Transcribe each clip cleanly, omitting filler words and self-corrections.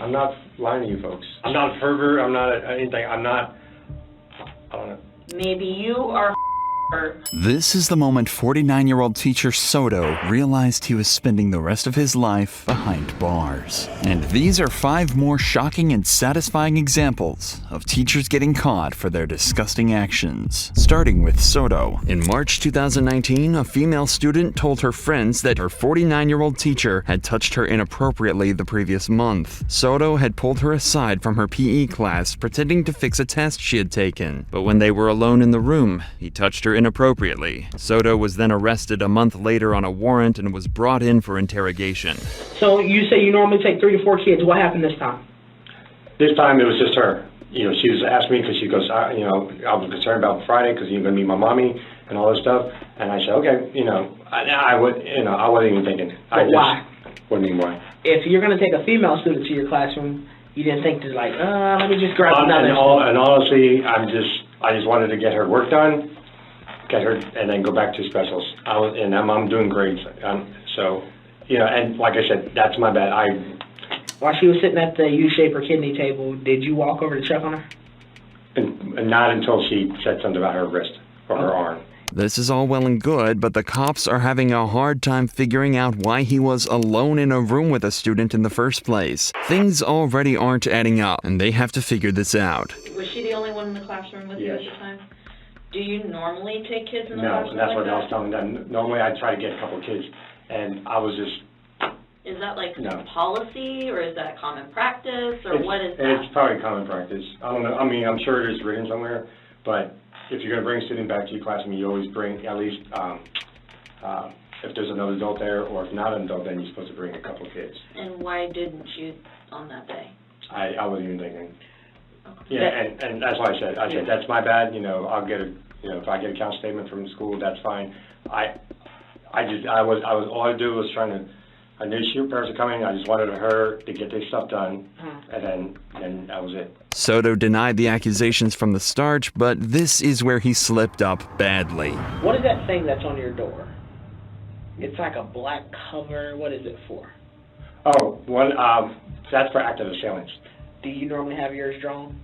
I'm not lying to you folks. I'm not a pervert, I'm not anything, I don't know. Maybe you are. This is the moment 49-year-old teacher Soto realized he was spending the rest of his life behind bars. And these are 5 more shocking and satisfying examples of teachers getting caught for their disgusting actions. Starting with Soto. In March 2019, a female student told her friends that her 49-year-old teacher had touched her inappropriately the previous month. Soto had pulled her aside from her PE class, pretending to fix a test she had taken. But when they were alone in the room, he touched her inappropriately. Soto was then arrested a month later on a warrant and was brought in for interrogation. So you say you normally take 3 to 4 kids. What happened this time? This time it was just her. You know, she was asking me because she goes, I was concerned about Friday because you're going to meet my mommy and all this stuff. And I said, okay, I wasn't even thinking. Why? What do you mean why? If you're going to take a female student to your classroom, you didn't think to let me just grab another. And honestly, I just wanted to get her work done, get her, and then go back to specials. I'm doing great. And like I said, that's my bad. While she was sitting at the U-shape or kidney table, did you walk over to check on her? And not until she said something about her wrist or her arm. This is all well and good, but the cops are having a hard time figuring out why he was alone in a room with a student in the first place. Things already aren't adding up, and they have to figure this out. Was she the only one in the classroom with you at the time? Do you normally take kids in the classroom? classroom? No, that's what I was telling them. Normally I try to get a couple of kids, and I was just... Is that like policy, or is that common practice, or what is that? It's probably common practice. I don't know. I mean, I'm sure it is written somewhere, but if you're going to bring a student back to your classroom, you always bring at least, if there's another adult there, or if not an adult, then you're supposed to bring a couple of kids. And why didn't you on that day? I wasn't even thinking. Okay. Yeah, and that's why I said that's my bad. I'll get if I get a count statement from the school, that's fine. All I do was trying to. I knew parents were coming. I just wanted her to get this stuff done, and then that was it. Soto denied the accusations from the start, but this is where he slipped up badly. What is that thing that's on your door? It's like a black cover. What is it for? Oh, that's for active assailants. Do you normally have yours drawn?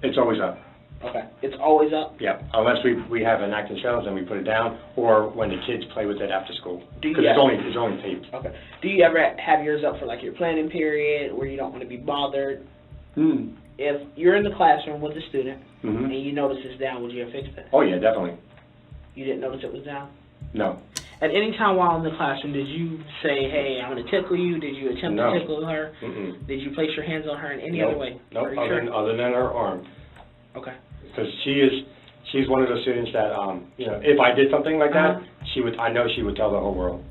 It's always up. Okay. It's always up? Yeah, unless we have an active assailants and we put it down, or when the kids play with it after school. Because it's only taped. Okay. Do you ever have yours up for like your planning period where you don't want to be bothered? If you're in the classroom with a student and you notice it's down, would you have fixed it? Oh yeah, definitely. You didn't notice it was down? No. At any time while in the classroom, did you say, hey, I'm going to tickle you? Did you attempt to tickle her? Did you place your hands on her in any other way? No, other than her arm. Okay. Because she's one of those students that, if I did something like that, I know she would tell the whole world.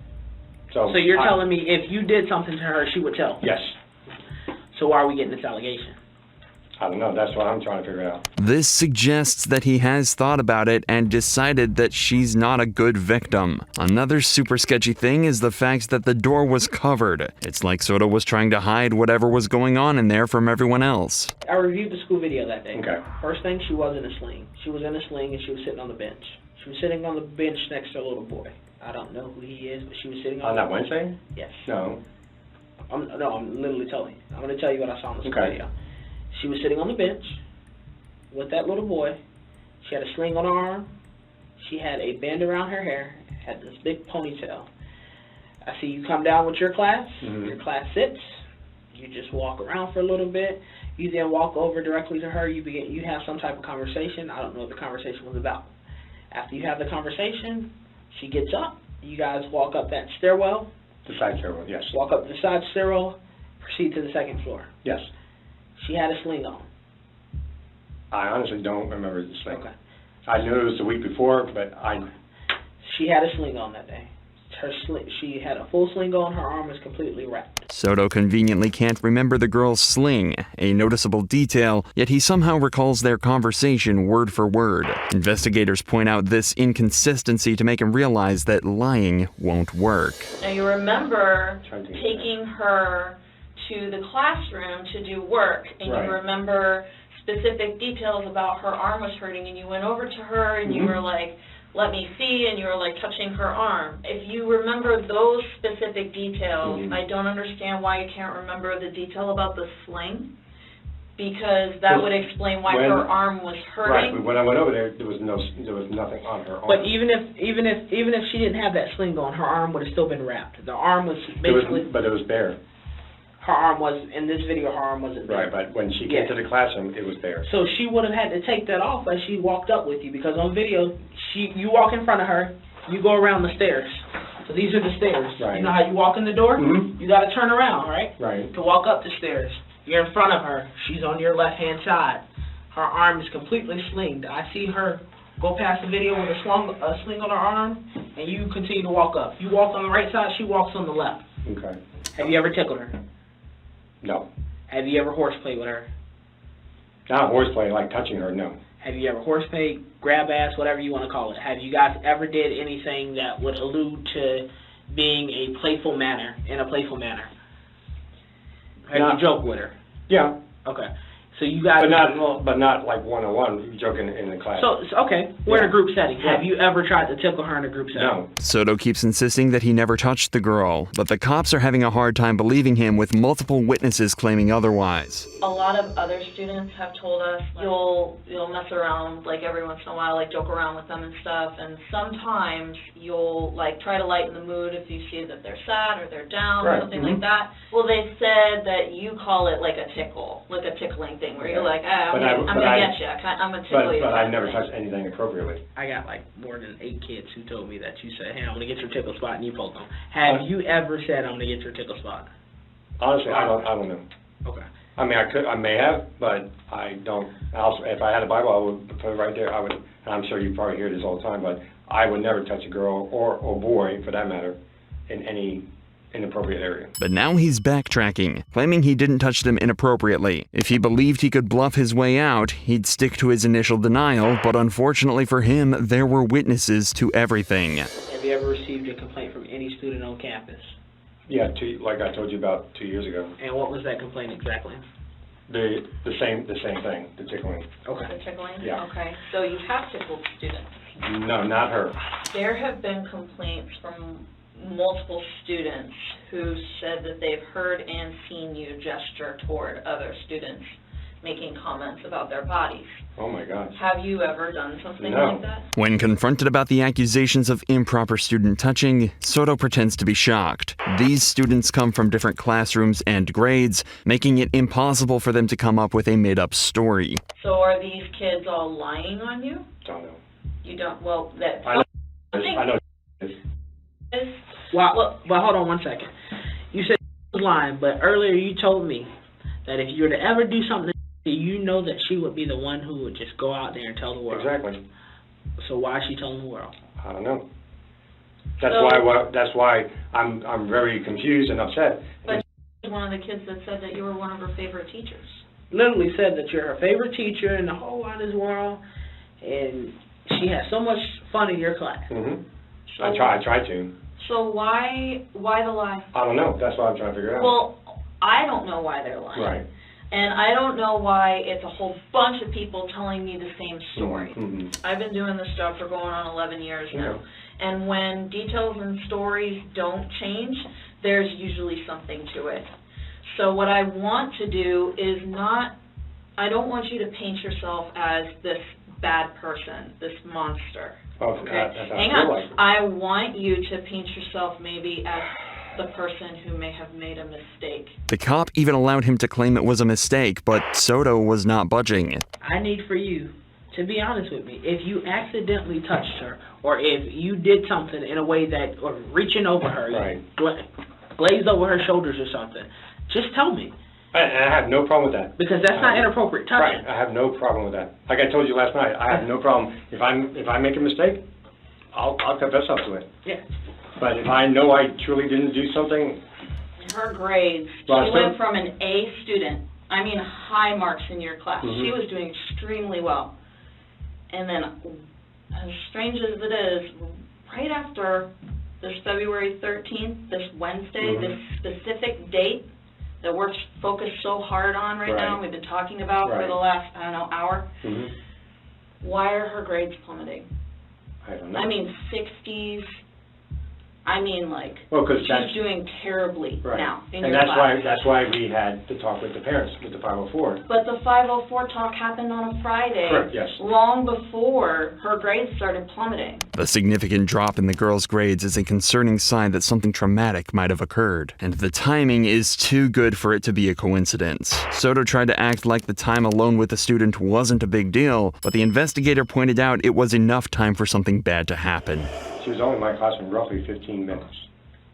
So you're telling me if you did something to her, she would tell? Yes. So why are we getting this allegation? I don't know. That's what I'm trying to figure out. This suggests that he has thought about it and decided that she's not a good victim. Another super sketchy thing is the fact that the door was covered. It's like Soto was trying to hide whatever was going on in there from everyone else. I reviewed the school video that day. Okay. First thing, she was in a sling. She was in a sling and she was sitting on the bench. She was sitting on the bench next to a little boy. I don't know who he is, but she was sitting on that Wednesday? Yes. No. I'm literally telling you. I'm going to tell you what I saw in the school video. She was sitting on the bench with that little boy. She had a sling on her arm. She had a band around her hair, had this big ponytail. I see you come down with your class. Your class sits. You just walk around for a little bit. You then walk over directly to her. You have some type of conversation. I don't know what the conversation was about. After you have the conversation, she gets up. You guys walk up that stairwell. The side stairwell, yes. Walk up the side stairwell. Proceed to the second floor. Yes. She had a sling on. I honestly don't remember the sling. Okay. I knew it was the week before, but She had a sling on that day. She had a full sling on. Her arm was completely wrapped. Soto conveniently can't remember the girl's sling, a noticeable detail, yet he somehow recalls their conversation word for word. Investigators point out this inconsistency to make him realize that lying won't work. Now you remember taking her to the classroom to do work, and you remember specific details about her arm was hurting, and you went over to her and you were like, let me see, and you were like touching her arm. If you remember those specific details, I don't understand why you can't remember the detail about the sling, because that would explain why her arm was hurting. Right, but when I went over there was nothing on her arm. But even if she didn't have that sling on, her arm would have still been wrapped. The arm was basically. But it was bare. Her arm was, in this video, her arm wasn't bare. Right, but when she came to the classroom, it was bare. So she would have had to take that off as she walked up with you, because on video, you walk in front of her, you go around the stairs. So these are the stairs. Right. You know how you walk in the door? You got to turn around, right? Right. To walk up the stairs. You're in front of her. She's on your left-hand side. Her arm is completely slinged. I see her go past the video with a sling on her arm, and you continue to walk up. You walk on the right side, she walks on the left. Okay. Have you ever tickled her? No. Have you ever horseplayed with her? Not horseplay, like touching her, no. Have you ever horseplayed, grab ass, whatever you want to call it? Have you guys ever did anything that would allude to being in a playful manner? Have you joked with her? Yeah. Okay. So you guys... But not like one-on-one, joking in the class. So okay, we're in a group setting. Have you ever tried to tickle her in a group setting? No. Soto keeps insisting that he never touched the girl, but the cops are having a hard time believing him with multiple witnesses claiming otherwise. A lot of other students have told us you'll mess around like every once in a while, like joke around with them and stuff, and sometimes you'll like try to lighten the mood if you see that they're sad or they're down or something like that. Well, they said that you call it like a tickle, like a tickling thing, where you're like, I'm gonna get you, I'm gonna tickle you. But I've never touched anything appropriately. I got like more than 8 kids who told me that you said, hey, I'm gonna get your tickle spot, and you poke them. Have you ever said, I'm gonna get your tickle spot? Honestly, I don't know. Okay. I mean, I may have, but I don't. Also, if I had a Bible, I would put it right there. I would, and I'm sure you probably hear this all the time, but I would never touch a girl or boy, for that matter, in any inappropriate area. But now he's backtracking, claiming he didn't touch them inappropriately. If he believed he could bluff his way out, he'd stick to his initial denial, but unfortunately for him, there were witnesses to everything. Have you ever received a complaint from any student on campus? Yeah, like I told you about 2 years ago. And what was that complaint exactly? The same thing, the tickling. Okay. The tickling? Yeah. Okay. So you have tickled students? No, not her. There have been complaints from multiple students who said that they've heard and seen you gesture toward other students making comments about their bodies. Oh my God. Have you ever done something like that? When confronted about the accusations of improper student touching, Soto pretends to be shocked. These students come from different classrooms and grades, making it impossible for them to come up with a made-up story. So are these kids all lying on you? Don't know. You don't, well, that... I know. Well, hold on one second. You said she was lying, but earlier you told me that if you were to ever do something, you know that she would be the one who would just go out there and tell the world. Exactly. So why is she telling the world? I don't know. That's why I'm very confused and upset. But she's one of the kids that said that you were one of her favorite teachers. Literally said that you're her favorite teacher in the whole wide world, and she has so much fun in your class. So I try to. So why the lie? I don't know. That's what I'm trying to figure out. Well, I don't know why they're lying. Right. And I don't know why it's a whole bunch of people telling me the same story. I've been doing this job for going on 11 years now. And when details and stories don't change, there's usually something to it. So what I want to do is I don't want you to paint yourself as this bad person, this monster. Okay. Hang on. I want you to paint yourself maybe as the person who may have made a mistake. The cop even allowed him to claim it was a mistake, but Soto was not budging. I need for you to be honest with me. If you accidentally touched her, or if you did something in a way that, or reaching over her, glazed over her shoulders or something, just tell me. And I have no problem with that. Because that's not inappropriate touching. Right, I have no problem with that. Like I told you last night, I have no problem. If I make a mistake, I'll confess up to it. Yeah. But if I know I truly didn't do something... Her grades, she went from an A student, I mean high marks in your class. She was doing extremely well. And then, as strange as it is, right after this February 13th, this Wednesday, this specific date that we're focused so hard on right now, we've been talking about for the last, I don't know, hour, why are her grades plummeting? I don't know. I mean, 60s. I mean, like, Well, 'cause she's doing terribly Right. now in And your class. that's why we had to talk with the parents, with the 504. But the 504 talk happened on a Friday. Correct, yes. Long before her grades started plummeting. The significant drop in the girl's grades is a concerning sign that something traumatic might have occurred, and the timing is too good for it to be a coincidence. Soto tried to act like the time alone with the student wasn't a big deal, but the investigator pointed out it was enough time for something bad to happen. She was only in my classroom roughly 15 minutes.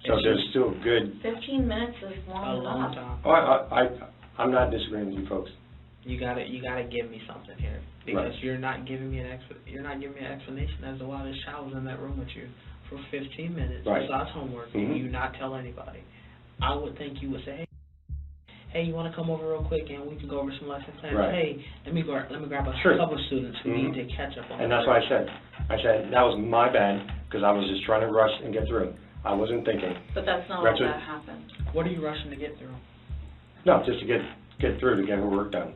So there's still good... 15 minutes is long enough. time. Oh, I'm not disagreeing with you folks. You gotta give me something here, because you're not giving me an explanation as to why this child was in that room with you for 15 minutes besides homework, and you not tell anybody. I would think you would say, hey, you want to come over real quick and we can go over some lesson plans? Right. Hey, let me grab a Sure. couple of students who need to catch up on. And that's what I said. I said that was my bad because I was just trying to rush and get through. I wasn't thinking. But that's not That's all what- that happened. What are you rushing to get through? No, just to get through to get her work done.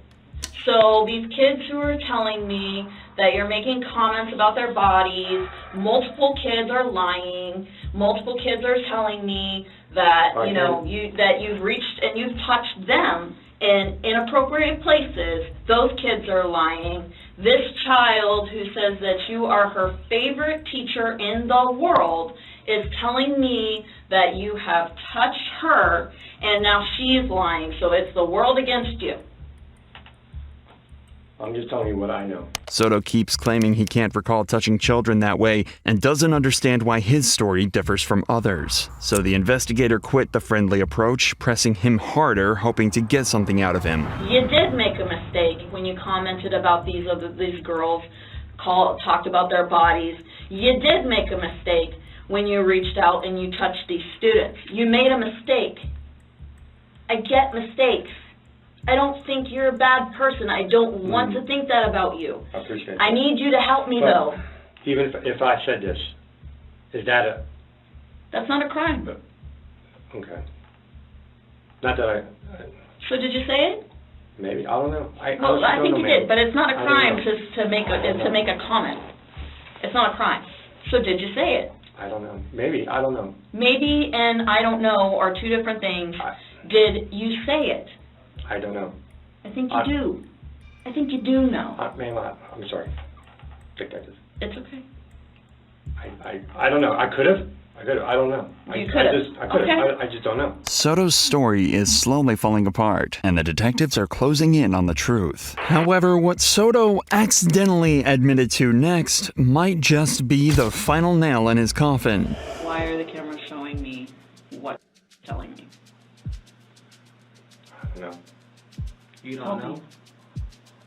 So these kids who are telling me that you're making comments about their bodies, multiple kids are lying, multiple kids are telling me that, you know, that you've reached and you've touched them in inappropriate places, those kids are lying. This child who says that you are her favorite teacher in the world is telling me that you have touched her, and now she's lying, so it's the world against you. I'm just telling you what I know. Soto keeps claiming he can't recall touching children that way and doesn't understand why his story differs from others. So the investigator quit the friendly approach, pressing him harder, hoping to get something out of him. You did make a mistake when you commented about these girls, talked about their bodies. You did make a mistake when you reached out and you touched these students. You made a mistake. I get mistakes. I don't think you're a bad person. I don't want to think that about you. I appreciate I that. need you to help me, though. Even if I said this, is that That's not a crime. okay? Not that So did you say it? maybe, I don't know. I Well, I think you did, but it's not a I don't crime know. to make a comment. It's not a crime. So did you say it? I don't know. Maybe, I don't know. Maybe and I don't know are two different things. Did you say it? I don't know. I think you do. I think you do know. Ma'am, I'm sorry. Detective. It's okay. I don't know. I could have. I don't know. You could have. I could have. Okay. I just don't know. Soto's story is slowly falling apart, and the detectives are closing in on the truth. However, what Soto accidentally admitted to next might just be the final nail in his coffin. Why are the cameras showing me what you're telling me? I don't know. You don't know?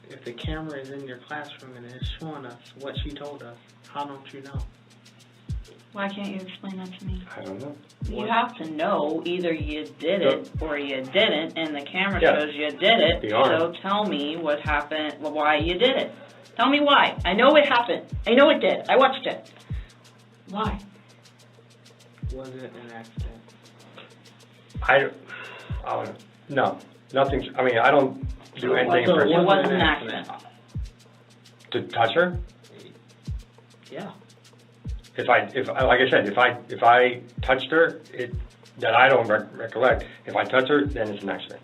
If the camera is in your classroom and it's showing us what she told us, how don't you know? Why can't you explain that to me? I don't know. You have to know either you did it or you didn't, and the camera Yeah. shows you did it. The arm. So tell me what happened, why you did it. Tell me why. I know it happened. I know it did. I watched it. Why? Was it an accident? No. Nothing. I mean, I don't do anything So for It wasn't an accident. to touch her. Yeah. If like I said, if I touched her, that I don't recollect. If I touch her, then it's an accident.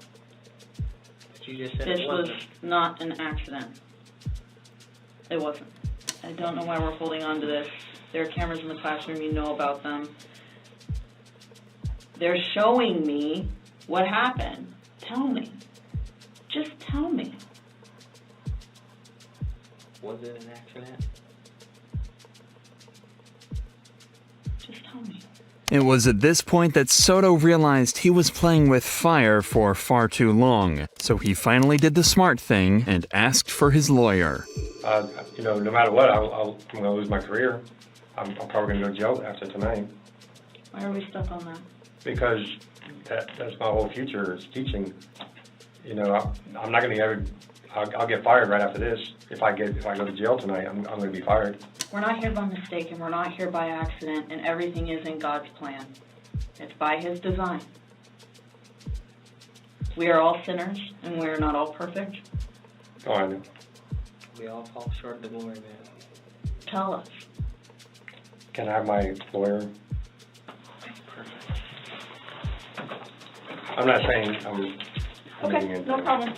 But you just said This it was wasn't. not an accident. It wasn't. I don't know why we're holding on to this. There are cameras in the classroom, you know about them. They're showing me what happened. Tell me. Just tell me. Was it an accident? Just tell me. It was at this point that Soto realized he was playing with fire for far too long, so he finally did the smart thing and asked for his lawyer. No matter what, I'm going to lose my career. I'm probably going to go to jail after tonight Why are we stuck on that? because that's my whole future is teaching. I'm not going to ever. I'll get fired right after this. If I go to jail tonight, I'm going to be fired. We're not here by mistake, and we're not here by accident, and everything is in God's plan. It's by His design. We are all sinners, and we are not all perfect. Oh, I know. We all fall short of the glory, man. Tell us. Can I have my lawyer? I'm not saying I'm making it. No problem.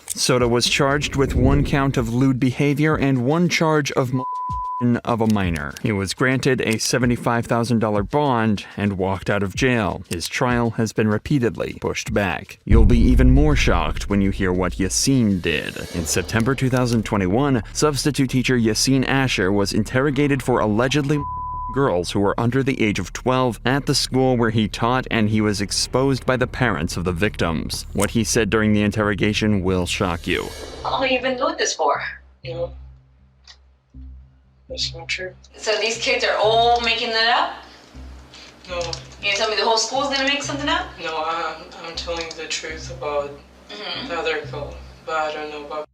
Soto was charged with 1 count of lewd behavior and 1 charge of of a minor. He was granted a $75,000 bond and walked out of jail. His trial has been repeatedly pushed back. You'll be even more shocked when you hear what Yassine did. In September 2021, substitute teacher Yassine Asher was interrogated for allegedly girls who were under the age of 12 at the school where he taught, and he was exposed by the parents of the victims. What he said during the interrogation will shock you. How long have you been doing this for? No. That's not true. So these kids are all making that up? No. You tell me the whole school's gonna make something up? No, I'm telling the truth about the other girl, but I don't know about.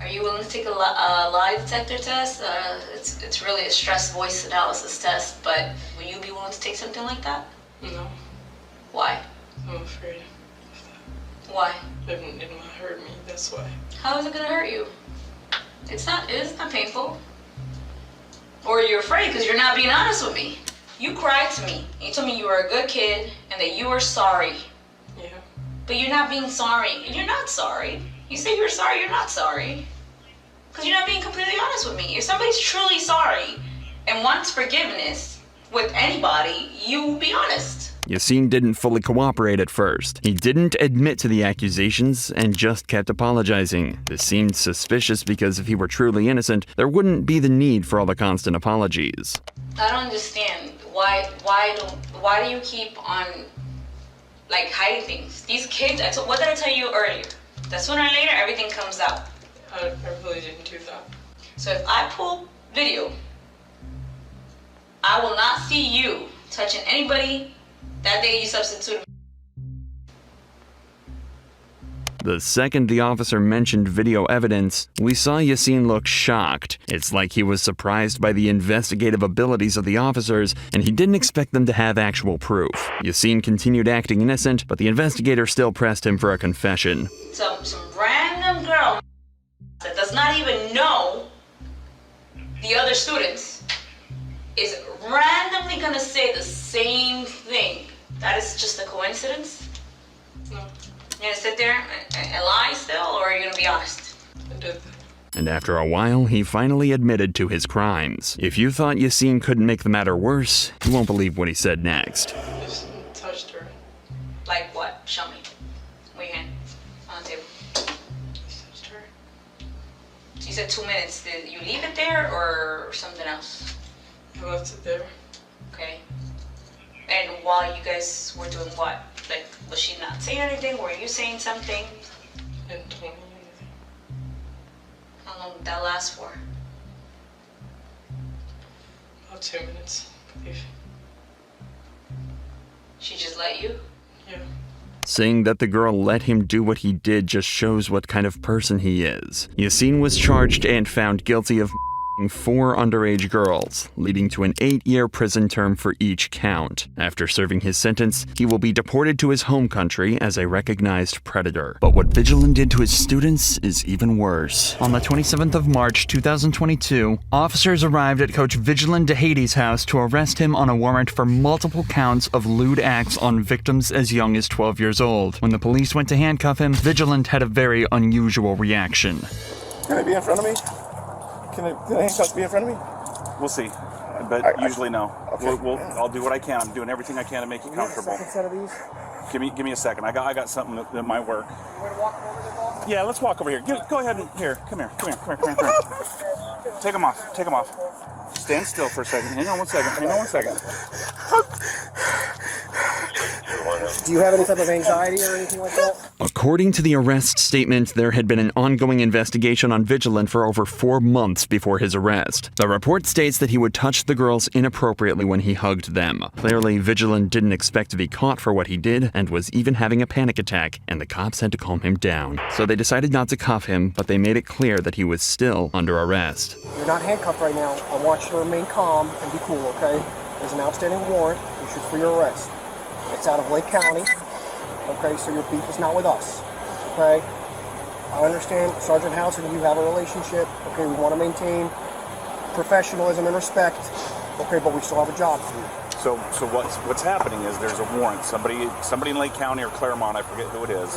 Are you willing to take a lie detector test? It's really a stress voice analysis test, but will you be willing to take something like that? No. Why? I'm afraid. Why? It might hurt me, that's why. How is it gonna hurt you? It is not painful. Or you're afraid because you're not being honest with me. You cried to me, and you told me you were a good kid and that you were sorry. Yeah. But you're not being sorry, and you're not sorry. You say you're sorry, you're not sorry. Because you're not being completely honest with me. If somebody's truly sorry and wants forgiveness with anybody, you will be honest. Yassine didn't fully cooperate at first. He didn't admit to the accusations and just kept apologizing. This seemed suspicious because if he were truly innocent, there wouldn't be the need for all the constant apologies. I don't understand. Why do you keep on, like, hiding things? These kids, what did I tell you earlier? That sooner or later, everything comes out. I really didn't do that. So if I pull video, I will not see you touching anybody that day you substituted. The second the officer mentioned video evidence, we saw Yassine look shocked. It's like he was surprised by the investigative abilities of the officers, and he didn't expect them to have actual proof. Yassine continued acting innocent, but the investigator still pressed him for a confession. Some random girl that does not even know the other students is randomly gonna say the same thing. That is just a coincidence? No. You're gonna sit there and lie still, or are you gonna be honest? I did that. And after a while, he finally admitted to his crimes. If you thought Yassine couldn't make the matter worse, you won't believe what he said next. I just touched her. Like what? Show me. Where your hand? On the table. Just touched her. So you said 2 minutes. Did you leave it there or something else? I left it there. Okay. And while you guys were doing what? Like, was she not saying anything? Were you saying something? Didn't tell me anything. How long did that last for? About 2 minutes, I believe. She just let you? Yeah. Saying that the girl let him do what he did just shows what kind of person he is. Yassine was charged and found guilty of 4 underage girls, leading to an 8-year prison term for each count. After serving his sentence, he will be deported to his home country as a recognized predator. But what Vigilant did to his students is even worse. On the 27th of March 2022, officers arrived at Coach Vigilant DeHady's house to arrest him on a warrant for multiple counts of lewd acts on victims as young as 12 years old. When the police went to handcuff him, Vigilant had a very unusual reaction. Can I be in front of me? Can the handcuffs be in front of me? We'll see, but usually no. Okay. I'll do what I can. I'm doing everything I can to make you comfortable. Second set of these. Give me a second. I got something that might work. You want to walk over the ball? Yeah, let's walk over here. Go ahead and come here. Take them off. Stand still for a second. Hang on one second. Do you have any type of anxiety or anything like that? According to the arrest statement, there had been an ongoing investigation on Vigilant for over 4 months before his arrest. The report states that he would touch the girls inappropriately when he hugged them. Clearly, Vigilant didn't expect to be caught for what he did and was even having a panic attack, and the cops had to calm him down. So they decided not to cuff him, but they made it clear that he was still under arrest. You're not handcuffed right now. I want you to remain calm and be cool, okay? There's an outstanding warrant issued for your arrest. It's out of Lake County, okay? So your beef is not with us, okay? I understand Sergeant House and you have a relationship, okay? We want to maintain professionalism and respect, Okay, but we still have a job to do. So what's happening is there's a warrant. Somebody in Lake County or Claremont, I forget who it is,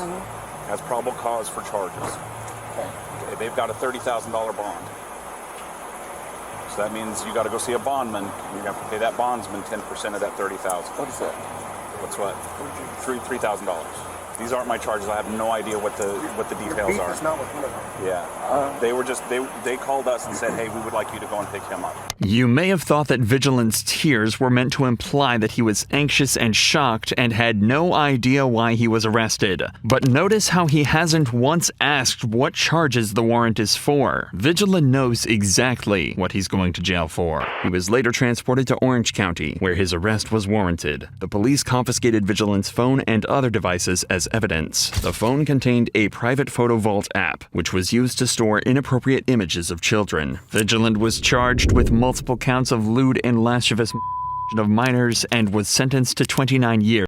has probable cause for charges. Okay. They've got a $30,000 bond. So that means you got to go see a bondman. You have to pay that bondsman 10% of that $30,000. What is that? What's what? $3,000. These aren't my charges. I have no idea what the details Your beef are. is not with me. Yeah. They were just they called us and said, hey, we would like you to go and pick him up. You may have thought that Vigilant's tears were meant to imply that he was anxious and shocked and had no idea why he was arrested. But notice how he hasn't once asked what charges the warrant is for. Vigilant knows exactly what he's going to jail for. He was later transported to Orange County, where his arrest was warranted. The police confiscated Vigilant's phone and other devices as evidence. The phone contained a private photo vault app, which was used to store inappropriate images of children. Vigilant was charged with multiple counts of lewd and lascivious of minors and was sentenced to 29 years.